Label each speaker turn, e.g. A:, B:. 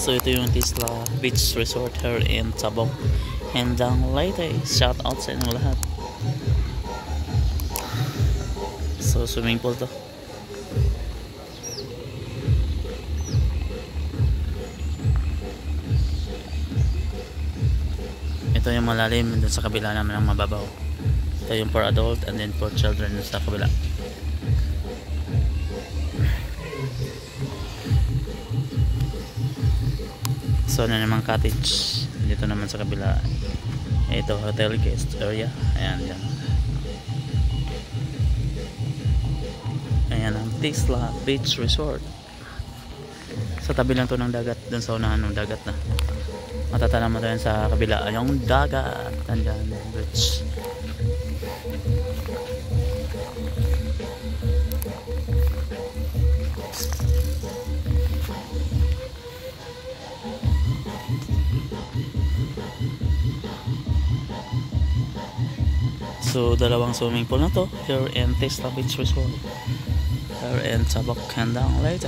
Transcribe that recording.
A: So ito yung Tisla Beach Resort here in Tabok, Hendang, Leyte. Shout out sa inyong lahat. So swimming pool to. Ito yung malalim, dun sa kabila naman ang mababaw. Ito yung for adult and then for children dun sa kabila. So na naman cottage dito naman sa kabila. Ito hotel guest area. Ayan dyan. Ayan ang Tisla Beach Resort. Sa tabi lang to ng dagat, dun sa unahan ng dagat na. Matatanam mo tayo sa kabila yung dagat. Andyan beach. So dalawang swimming pool na to here in Tisla Beach Resort here in Tabok, Hendang, Leyte.